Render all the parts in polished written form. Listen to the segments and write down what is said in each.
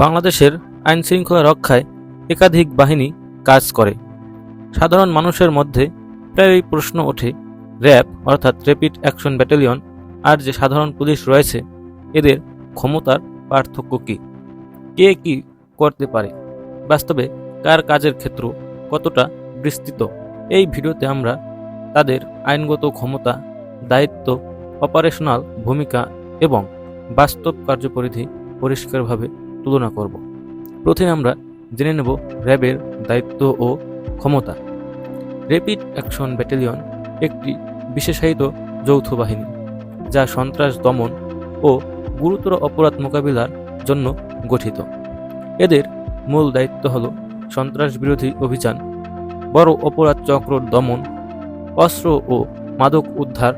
বাংলাদেশের আইন শৃঙ্খলা রক্ষায় একাধিক বাহিনী কাজ করে। সাধারণ মানুষের মধ্যে প্রায়ই প্রশ্ন ওঠে, র্যাব অর্থাৎ র্যাপিড অ্যাকশন ব্যাটালিয়ন আর যে সাধারণ পুলিশ রয়েছে এদের ক্ষমতার পার্থক্য কী? কে কী করতে পারে? বাস্তবে কার কাজের ক্ষেত্র কতটা বিস্তৃত? এই ভিডিওতে আমরা তাদের আইনগত ক্ষমতা, দায়িত্ব, অপারেশনাল ভূমিকা এবং বাস্তব কার্যপরিধি পরিষ্কারভাবে তুলনা করব। প্রথমে আমরা জেনে নেব র্যাবের দায়িত্ব ও ক্ষমতা। র্যাপিড অ্যাকশন ব্যাটালিয়ন একটি বিশেষায়িত যৌথ বাহিনী যা সন্ত্রাস দমন ও গুরুতর অপরাধ মোকাবিলার জন্য গঠিত। এদের মূল দায়িত্ব হল সন্ত্রাস বিরোধী অভিযান, বড় অপরাধ চক্র দমন, অস্ত্র ও মাদক উদ্ধার,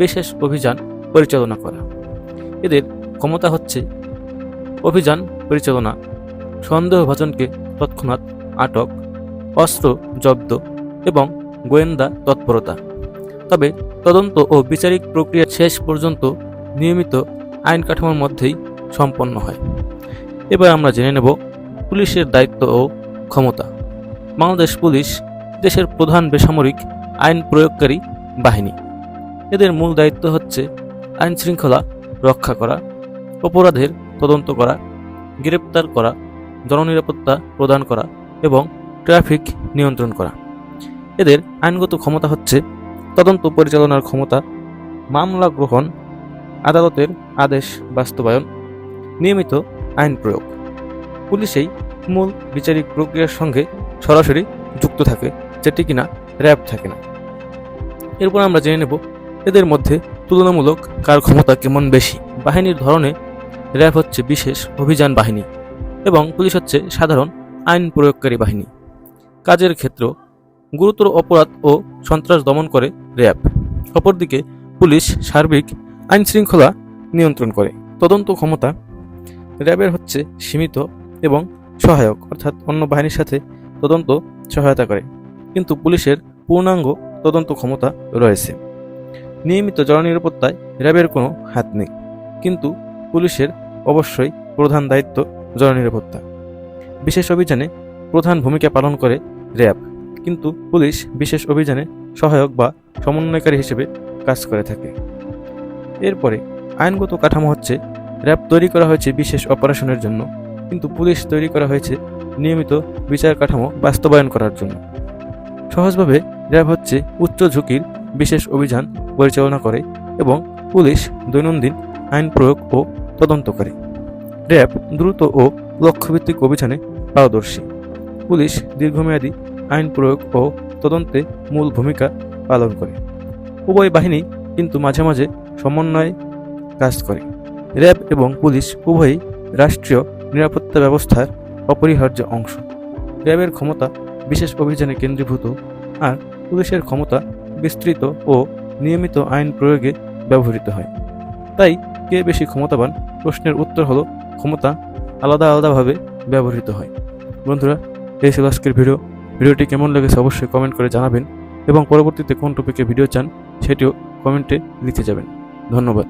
বিশেষ অভিযান পরিচালনা করা। এদের ক্ষমতা হচ্ছে অভিযান পরিচালনা, সন্দেহভাজনকে তৎক্ষণাৎ আটক, অস্ত্র জব্দ এবং গোয়েন্দা তৎপরতা। তবে তদন্ত ও বিচারিক প্রক্রিয়া শেষ পর্যন্ত নিয়মিত আইন কাঠামোর মধ্যেই সম্পন্ন হয়। এবার আমরা জেনে নেব পুলিশের দায়িত্ব ও ক্ষমতা। বাংলাদেশ পুলিশ দেশের প্রধান বেসামরিক আইন প্রয়োগকারী বাহিনী। এদের মূল দায়িত্ব হচ্ছে আইন শৃঙ্খলা রক্ষা করা, অপরাধের তদন্ত করা, গ্রেপ্তার করা, জননিরাপত্তা প্রদান করা এবং ট্রাফিক নিয়ন্ত্রণ করা। এদের আইনগত ক্ষমতা হচ্ছে তদন্ত পরিচালনার ক্ষমতা, মামলা গ্রহণ, আদালতের আদেশ বাস্তবায়ন, নিয়মিত আইন প্রয়োগ। পুলিশেই মূল বিচারিক প্রক্রিয়ার সঙ্গে সরাসরি যুক্ত থাকে, যেটি কিনা র্যাব থাকে না। এরপর আমরা জেনে নেব এদের মধ্যে তুলনামূলক কার ক্ষমতা কেমন বেশি। বাহিনীর ধরনে র্যাব হচ্ছে বিশেষ অভিযান বাহিনী এবং পুলিশ হচ্ছে সাধারণ আইন প্রয়োগকারী বাহিনী। কাজের ক্ষেত্র, গুরুতর অপরাধ ও সন্ত্রাস দমন করে র্যাব। অপরদিকে পুলিশ সার্বিক আইন শৃঙ্খলা নিয়ন্ত্রণ করে। তদন্ত ক্ষমতা, র্যাবের হচ্ছে সীমিত এবং সহায়ক, অর্থাৎ অন্য বাহিনীর সাথে তদন্ত সহায়তা করে, কিন্তু পুলিশের পূর্ণাঙ্গ তদন্ত ক্ষমতা রয়েছে। নিয়মিত জননিরাপত্তায় র্যাবের কোনো হাত নেই, কিন্তু পুলিশের অবশ্যই প্রধান দায়িত্ব জননিরাপত্তা। বিশেষ অভিযানে প্রধান ভূমিকা পালন করে র্যাব, কিন্তু পুলিশ বিশেষ অভিযানে সহায়ক বা সমন্বয়কারী হিসেবে কাজ করে থাকে। এরপরে আইনগত কাঠামো হচ্ছে র্যাব তৈরি করা হয়েছে বিশেষ অপারেশনের জন্য, কিন্তু পুলিশ তৈরি করা হয়েছে নিয়মিত বিচার কাঠামো বাস্তবায়ন করার জন্য। সহজভাবে র্যাব হচ্ছে উচ্চ ঝুঁকির বিশেষ অভিযান পরিচালনা করে এবং পুলিশ দৈনন্দিন আইন প্রয়োগ ও তদন্ত করে। র্যাব দ্রুত ও লক্ষ্যভিত্তিক অভিযানে পারদর্শী। পুলিশ দীর্ঘমেয়াদী আইন প্রয়োগ ও তদন্তে মূল ভূমিকা পালন করে। উভয় বাহিনী কিন্তু মাঝে মাঝে সমন্বয়ে কাজ করে। র্যাব এবং পুলিশ উভয়ই রাষ্ট্রীয় নিরাপত্তা ব্যবস্থার অপরিহার্য অংশ। র্যাবের ক্ষমতা বিশেষ অভিযানে কেন্দ্রীভূত, আর পুলিশের ক্ষমতা বিস্তৃত ও নিয়মিত আইন প্রয়োগে ব্যবহৃত হয়। তাই কে বেশি ক্ষমতাবান প্রশ্নের উত্তর হলো ক্ষমতা আলাদা আলাদাভাবে ব্যবহৃত হয়। বন্ধুরা, এই ছিল আজকের ভিডিওটি কেমন লেগেছে অবশ্যই কমেন্ট করে জানাবেন এবং পরবর্তীতে কোন টপিকে ভিডিও চান সেটিও কমেন্টে লিখে যাবেন। ধন্যবাদ।